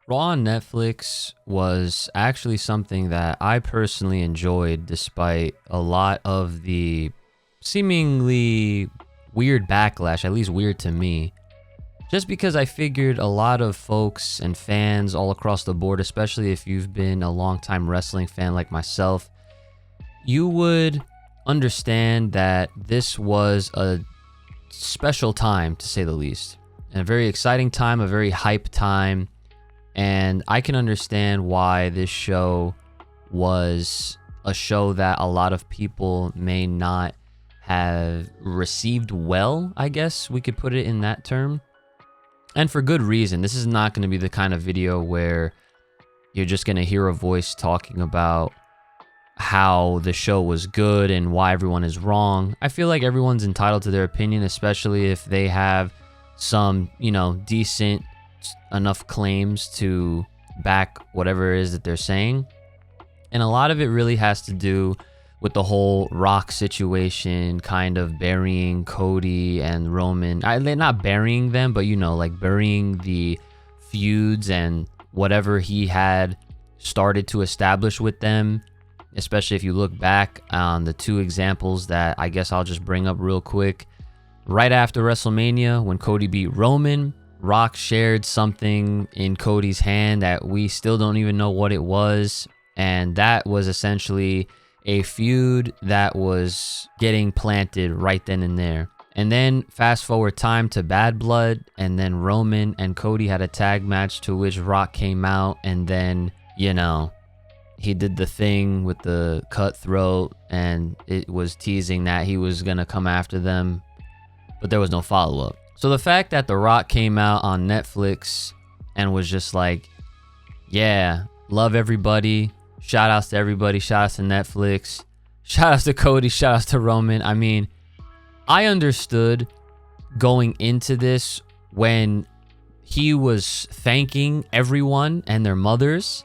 Raw on Netflix was actually something that I personally enjoyed despite a lot of the seemingly weird backlash, at least weird to me. Just because I figured a lot of folks and fans all across the board, especially if you've been a longtime wrestling fan like myself, you would understand that this was a special time, to say the least. And a very exciting time, a very hype time. And I can understand why this show was a show that a lot of people may not have received well, I guess we could put it in that term. And for good reason. This is not going to be the kind of video where you're just going to hear a voice talking about how the show was good and why everyone is wrong. I feel like everyone's entitled to their opinion, especially if they have some, decent enough claims to back whatever it is that they're saying. And a lot of it really has to do with the whole Rock situation, kind of burying Cody and Roman. They're not burying them, but like burying the feuds and whatever he had started to establish with them. Especially if you look back on the two examples that I guess I'll just bring up real quick. Right after WrestleMania, when Cody beat Roman, Rock shared something in Cody's hand that we still don't even know what it was. And that was essentially a feud that was getting planted right then and there. And then fast forward time to Bad Blood, and then Roman and Cody had a tag match to which Rock came out, and then, he did the thing with the cutthroat, and it was teasing that he was going to come after them, but there was no follow-up. So the fact that The Rock came out on Netflix and was just like, yeah, love everybody, shout outs to everybody, shout outs to Netflix, shout outs to Cody, shout outs to Roman. I mean, I understood going into this when he was thanking everyone and their mothers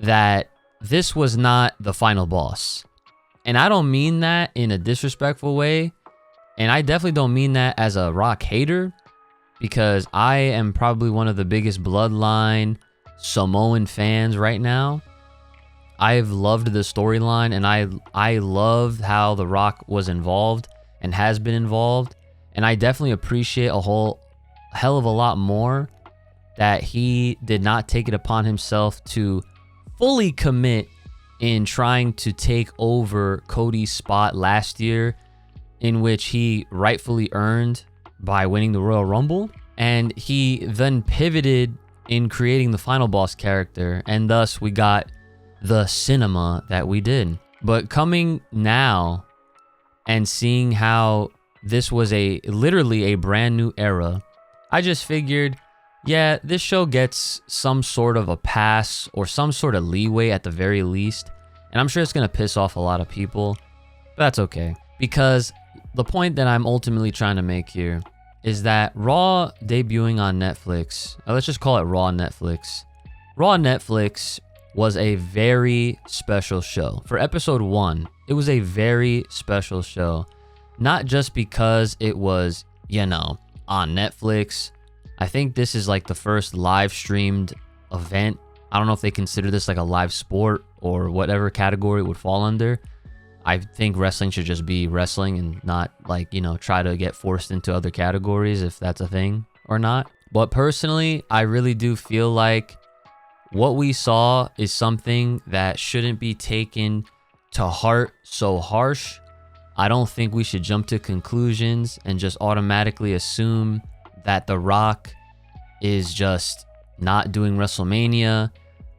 that this was not the final boss. And I don't mean that in a disrespectful way. And I definitely don't mean that as a Rock hater, because I am probably one of the biggest Bloodline Samoan fans right now. I've loved the storyline, and I loved how The Rock was involved and has been involved. And I definitely appreciate a whole hell of a lot more that he did not take it upon himself to fully commit in trying to take over Cody's spot last year, in which he rightfully earned by winning the Royal Rumble. And he then pivoted in creating the final boss character, and thus we got the cinema that we did. But coming now and seeing how this was literally a brand new era, I just figured, yeah, this show gets some sort of a pass or some sort of leeway at the very least. And I'm sure it's going to piss off a lot of people, but that's okay. Because the point that I'm ultimately trying to make here is that Raw debuting on Netflix, let's just call it Raw Netflix. Raw Netflix was a very special show. For episode 1, it was a very special show. Not just because it was, on Netflix. I think this is like the first live streamed event. I don't know if they consider this like a live sport or whatever category it would fall under. I think wrestling should just be wrestling and not try to get forced into other categories, if that's a thing or not. But personally, I really do feel like what we saw is something that shouldn't be taken to heart so harsh. I don't think we should jump to conclusions and just automatically assume that The Rock is just not doing WrestleMania,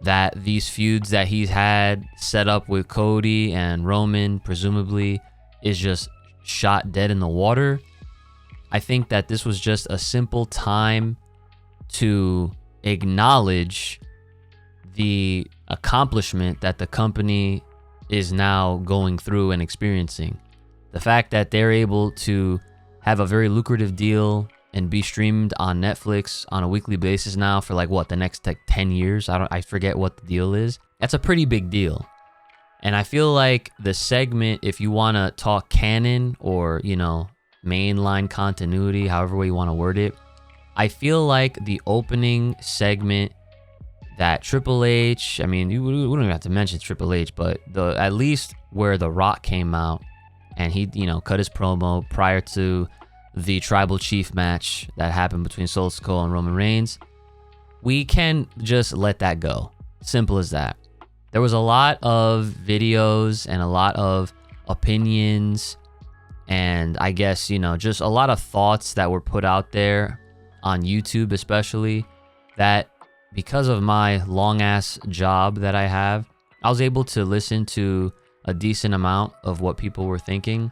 that these feuds that he's had set up with Cody and Roman presumably is just shot dead in the water. I think that this was just a simple time to acknowledge the accomplishment that the company is now going through and experiencing. The fact that they're able to have a very lucrative deal and be streamed on Netflix on a weekly basis now for the next 10 years. I forget what the deal is. That's a pretty big deal. And I feel like the segment, if you want to talk canon or, mainline continuity, however way you want to word it, I feel like the opening segment that Triple H, I mean, we don't even have to mention Triple H, but at least where The Rock came out and he, cut his promo prior to the Tribal Chief match that happened between Solo Sikoa and Roman Reigns, we can just let that go. Simple as that. There was a lot of videos and a lot of opinions and I guess, just a lot of thoughts that were put out there on YouTube especially, that because of my long ass job that I have, I was able to listen to a decent amount of what people were thinking.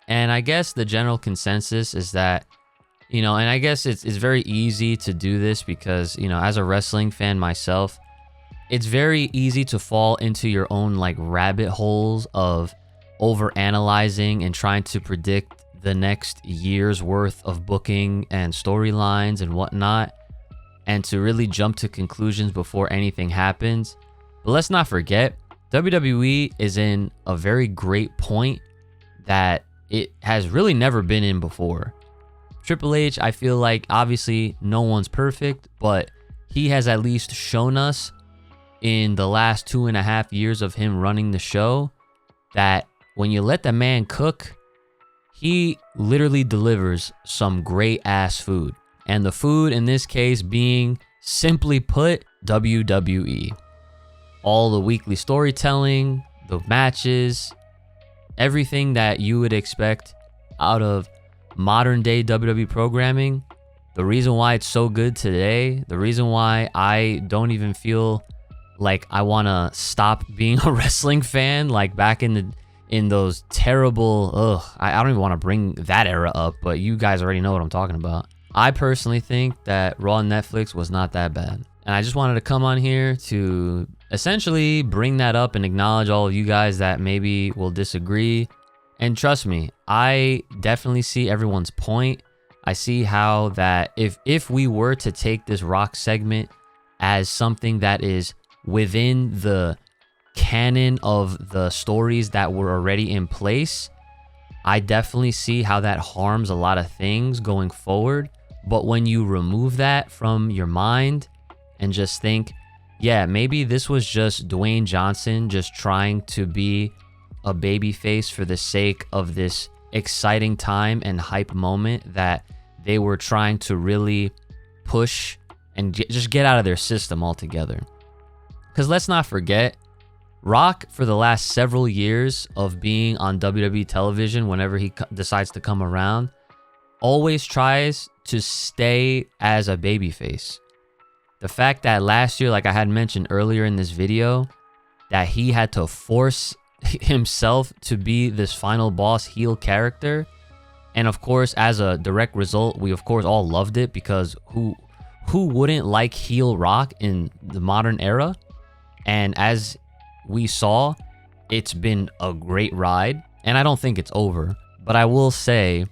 And I guess the general consensus is that, and I guess it's very easy to do this because, as a wrestling fan myself, it's very easy to fall into your own like rabbit holes of over analyzing and trying to predict the next year's worth of booking and storylines and whatnot, and to really jump to conclusions before anything happens. But let's not forget, WWE is in a very great point that it has really never been in before. Triple H, I feel like obviously no one's perfect, but he has at least shown us in the last 2.5 years of him running the show that when you let the man cook, he literally delivers some great ass food. And the food in this case being, simply put, WWE. All the weekly storytelling, the matches, everything that you would expect out of modern day WWE programming. The reason why it's so good today, the reason why I don't even feel like I want to stop being a wrestling fan, like back in those terrible, I don't even want to bring that era up, but you guys already know what I'm talking about. I personally think that Raw on Netflix was not that bad. And I just wanted to come on here to essentially bring that up and acknowledge all of you guys that maybe will disagree. And trust me, I definitely see everyone's point. I see how that if we were to take this Rock segment as something that is within the canon of the stories that were already in place, I definitely see how that harms a lot of things going forward. But when you remove that from your mind and just think, yeah, maybe this was just Dwayne Johnson just trying to be a babyface for the sake of this exciting time and hype moment that they were trying to really push and just get out of their system altogether. Because let's not forget, Rock, for the last several years of being on WWE television, whenever he decides to come around, always tries to stay as a babyface. The fact that last year, like I had mentioned earlier in this video, that he had to force himself to be this final boss heel character, and of course, as a direct result, we of course all loved it, because who wouldn't like heel Rock in the modern era? And as we saw, it's been a great ride, and I don't think it's over. But I will say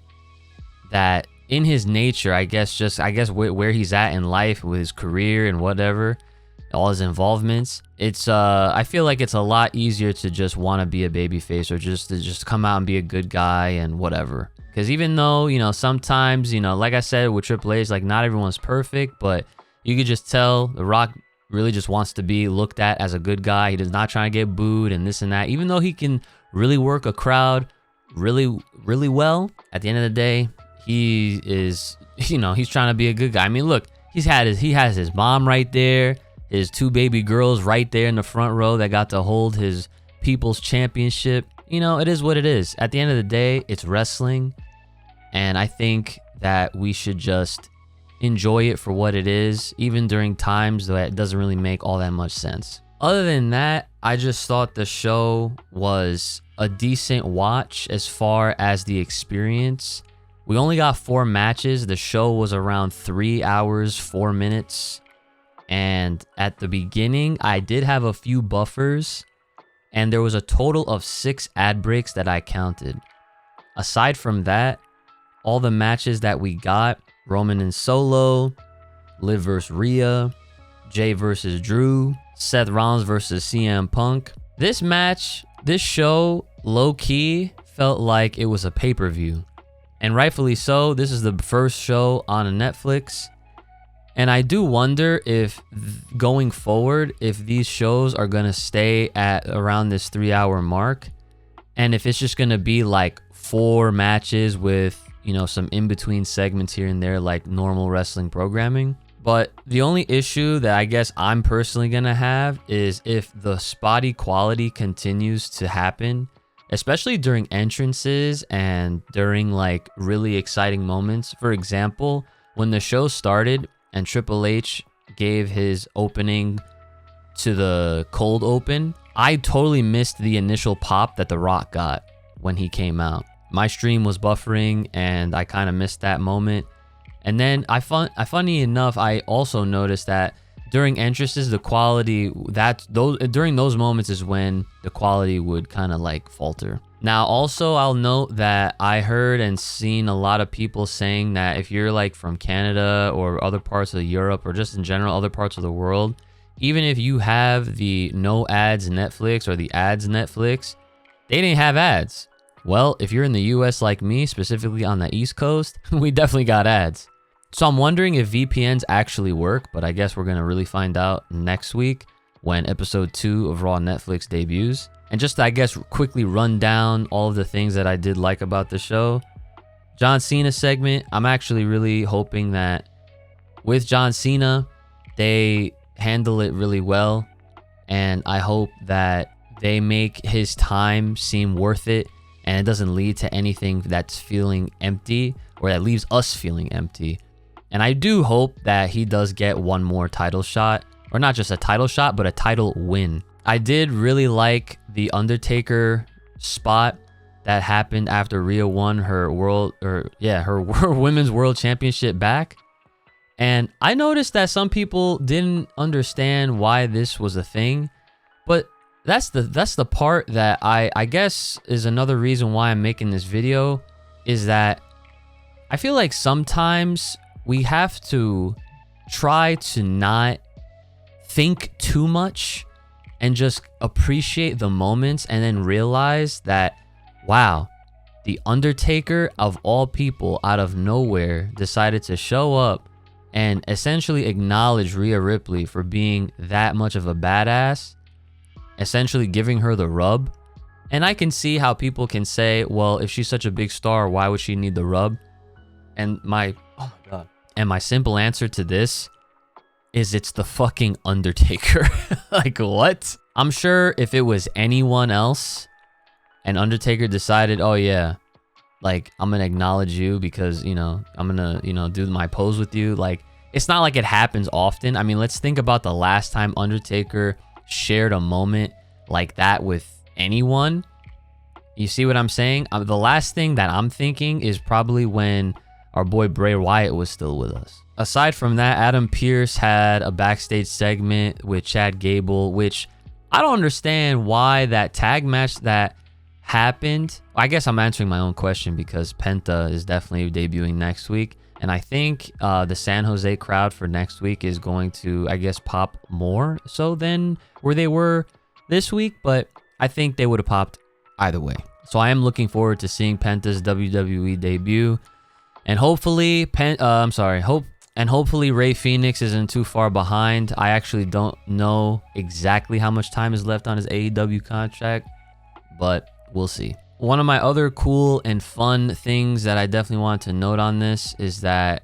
that in his nature, I guess where he's at in life with his career and whatever, all his involvements, it's I feel like it's a lot easier to just want to be a babyface, or just come out and be a good guy and whatever. Because even though, sometimes, like I said with Triple H, like not everyone's perfect, but you could just tell The Rock really just wants to be looked at as a good guy. He does not try to get booed and this and that. Even though he can really work a crowd really, really well, at the end of the day, he is, he's trying to be a good guy. I mean, look, he has his mom right there, his 2 baby girls right there in the front row that got to hold his People's Championship. It is what it is. At the end of the day, it's wrestling, and I think that we should just enjoy it for what it is, even during times that it doesn't really make all that much sense. Other than that, I just thought the show was a decent watch as far as the experience. We only got 4 matches. The show was around 3 hours, 4 minutes. And at the beginning, I did have a few buffers, and there was a total of 6 ad breaks that I counted. Aside from that, all the matches that we got, Roman and Solo, Liv vs. Rhea, Jay versus Drew, Seth Rollins versus CM Punk. This show, low-key, felt like it was a pay-per-view. And rightfully so. This is the first show on Netflix. And I do wonder if going forward, if these shows are going to stay at around this 3-hour mark, and if it's just going to be like 4 matches with, you know, some in-between segments here and there, like normal wrestling programming. But the only issue that I guess I'm personally going to have is if the spotty quality continues to happen, especially during entrances and during like really exciting moments. For example, when the show started and Triple H gave his opening to the cold open, I totally missed the initial pop that The Rock got when he came out. My stream was buffering and I kind of missed that moment. And then funny enough, I also noticed that during entrances, the quality during those moments is when the quality would kind of like falter. Now, also, I'll note that I heard and seen a lot of people saying that if you're like from Canada or other parts of Europe or just in general other parts of the world, even if you have the no ads Netflix or the ads Netflix, they didn't have ads. Well, if you're in the US like me, specifically on the East Coast, we definitely got ads. So I'm wondering if VPNs actually work, but I guess we're going to really find out next week when episode 2 of Raw Netflix debuts. And just to, I guess, quickly run down all of the things that I did like about the show. John Cena segment, I'm actually really hoping that with John Cena, they handle it really well. And I hope that they make his time seem worth it and it doesn't lead to anything that's feeling empty or that leaves us feeling empty. And I do hope that he does get one more title shot, or not just a title shot, but a title win. I did really like the Undertaker spot that happened after Rhea won her her women's world championship back. And I noticed that some people didn't understand why this was a thing, but that's the part that I guess is another reason why I'm making this video, is that I feel like sometimes we have to try to not think too much and just appreciate the moments and then realize that, wow, the Undertaker of all people out of nowhere decided to show up and essentially acknowledge Rhea Ripley for being that much of a badass, essentially giving her the rub. And I can see how people can say, well, if she's such a big star, why would she need the rub? And my simple answer to this is it's the fucking Undertaker. Like, what? I'm sure if it was anyone else and Undertaker decided, oh yeah, like, I'm gonna acknowledge you because, you know, I'm gonna, you know, do my pose with you. Like, it's not like it happens often. I mean, let's think about the last time Undertaker shared a moment like that with anyone. You see what I'm saying? The last thing that I'm thinking is probably when our boy Bray Wyatt was still with us. Aside from that, Adam Pearce had a backstage segment with Chad Gable, which I don't understand why that tag match that happened. I guess I'm answering my own question because Penta is definitely debuting next week. And I think the San Jose crowd for next week is going to, I guess, pop more so than where they were this week. But I think they would have popped either way. So I am looking forward to seeing Penta's WWE debut. And hopefully, hopefully Rey Fenix isn't too far behind. I actually don't know exactly how much time is left on his AEW contract, but we'll see. One of my other cool and fun things that I definitely want to note on this is that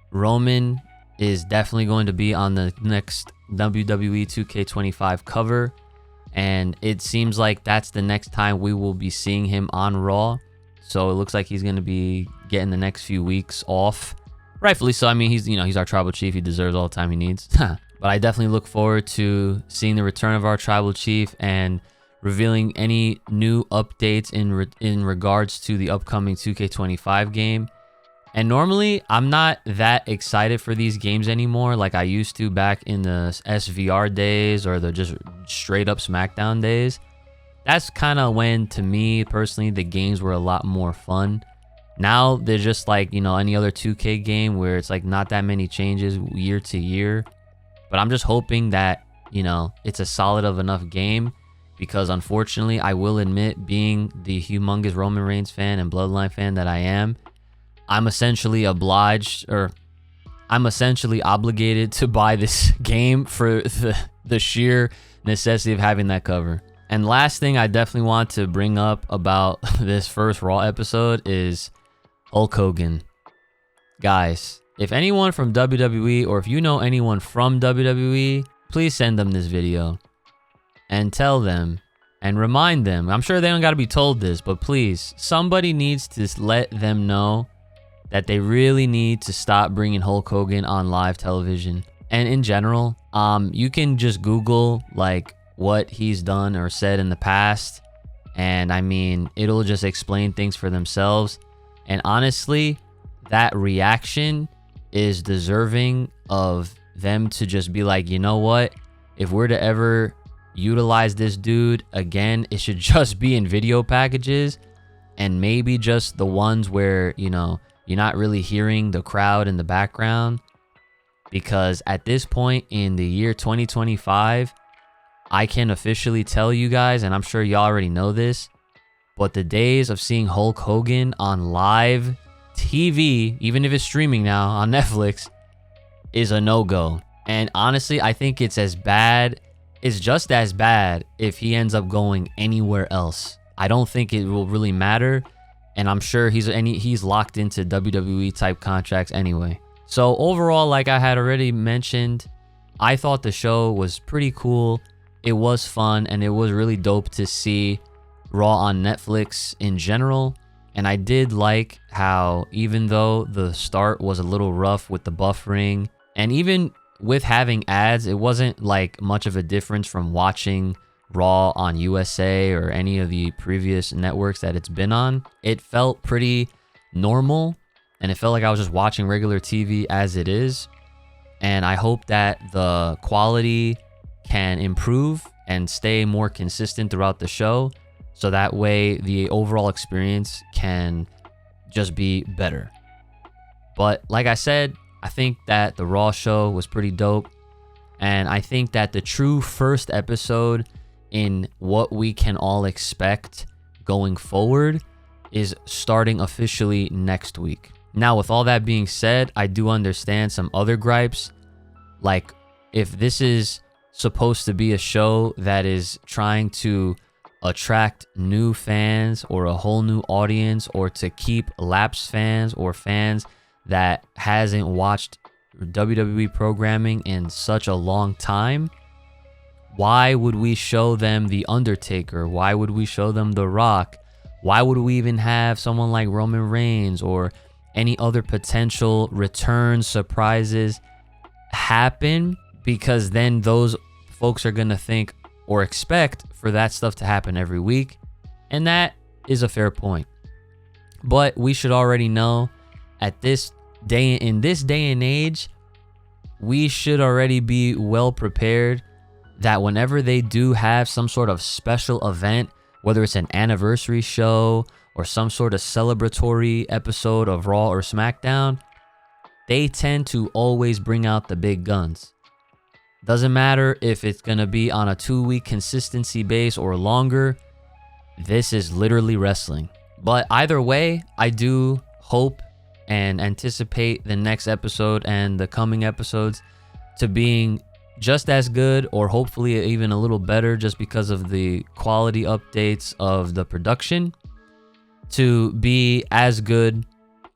Roman is definitely going to be on the next WWE 2K25 cover, and it seems like that's the next time we will be seeing him on Raw. So it looks like he's going to be getting the next few weeks off. Rightfully so. I mean, he's our tribal chief. He deserves all the time he needs. But I definitely look forward to seeing the return of our tribal chief and revealing any new updates in regards to the upcoming 2K25 game. And normally, I'm not that excited for these games anymore like I used to back in the SVR days or the just straight up SmackDown days. That's kind of when, to me personally, the games were a lot more fun. Now they're just like, you know, any other 2K game where it's like not that many changes year to year. But I'm just hoping that, you know, it's a solid of enough game, because unfortunately, I will admit, being the humongous Roman Reigns fan and Bloodline fan that I am, I'm essentially obliged, or I'm essentially obligated to buy this game for the sheer necessity of having that cover. And last thing I definitely want to bring up about this first Raw episode is Hulk Hogan. Guys, if anyone from WWE, or if you know anyone from WWE, please send them this video and tell them and remind them. I'm sure they don't got to be told this, but please, somebody needs to let them know that they really need to stop bringing Hulk Hogan on live television. And in general, you can just Google like what he's done or said in the past, and I mean, it'll just explain things for themselves. And honestly, that reaction is deserving of them to just be like, you know what, if we're to ever utilize this dude again, it should just be in video packages, and maybe just the ones where, you know, you're not really hearing the crowd in the background. Because at this point in the year 2025, I can officially tell you guys, and I'm sure you already know this, but the days of seeing Hulk Hogan on live TV, even if it's streaming now on Netflix, is a no-go. And honestly, I think it's just as bad if he ends up going anywhere else. I don't think it will really matter, and I'm sure he's locked into WWE type contracts anyway. So overall, like I had already mentioned, I thought the show was pretty cool. It was fun, and it was really dope to see Raw on Netflix in general. And I did like how, even though the start was a little rough with the buffering, and even with having ads, it wasn't like much of a difference from watching Raw on USA or any of the previous networks that it's been on. It felt pretty normal, and it felt like I was just watching regular TV as it is. And I hope that the quality can improve and stay more consistent throughout the show, so that way the overall experience can just be better. But like I said, I think that the Raw show was pretty dope, and I think that the true first episode in what we can all expect going forward is starting officially next week. Now, with all that being said, I do understand some other gripes, like if this is supposed to be a show that is trying to attract new fans or a whole new audience, or to keep lapsed fans or fans that hasn't watched WWE programming in such a long time, why would we show them The Undertaker? Why would we show them The Rock? Why would we even have someone like Roman Reigns or any other potential return surprises happen? Because then those folks are going to think or expect for that stuff to happen every week. And that is a fair point. But we should already know at this day, in this day and age, we should already be well prepared that whenever they do have some sort of special event, whether it's an anniversary show or some sort of celebratory episode of Raw or SmackDown, they tend to always bring out the big guns. Doesn't matter if it's going to be on a 2-week consistency base or longer. This is literally wrestling. But either way, I do hope and anticipate the next episode and the coming episodes to being just as good, or hopefully even a little better, just because of the quality updates of the production, to be as good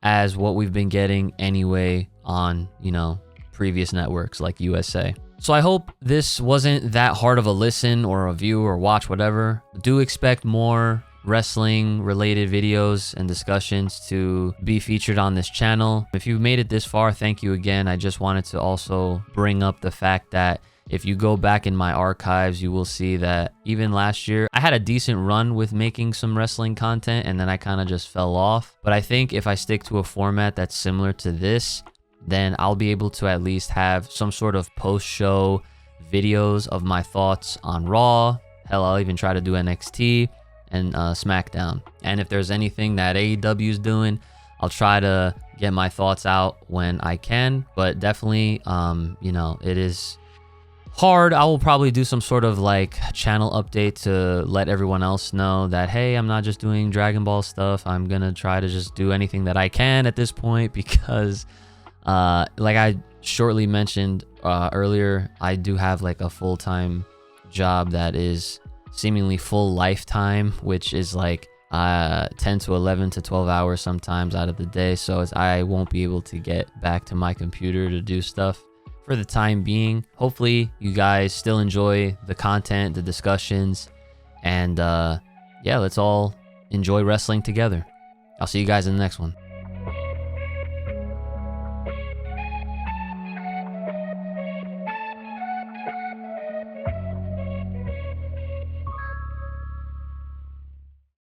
as what we've been getting anyway on, you know, previous networks like USA. So I hope this wasn't that hard of a listen or a view or watch, whatever. Do expect more wrestling related videos and discussions to be featured on this channel. If you've made it this far, thank you again. I just wanted to also bring up the fact that if you go back in my archives, you will see that even last year, I had a decent run with making some wrestling content, and then I kind of just fell off. But I think if I stick to a format that's similar to this, then I'll be able to at least have some sort of post-show videos of my thoughts on Raw. Hell, I'll even try to do NXT and SmackDown. And if there's anything that AEW is doing, I'll try to get my thoughts out when I can. But definitely, you know, it is hard. I will probably do some sort of like channel update to let everyone else know that, hey, I'm not just doing Dragon Ball stuff. I'm gonna try to just do anything that I can at this point, because Like I shortly mentioned earlier, I do have like a full-time job that is seemingly full lifetime, which is like 10 to 11 to 12 hours sometimes out of the day. So I won't be able to get back to my computer to do stuff for the time being. Hopefully you guys still enjoy the content, the discussions, and yeah, let's all enjoy wrestling together. I'll see you guys in the next one.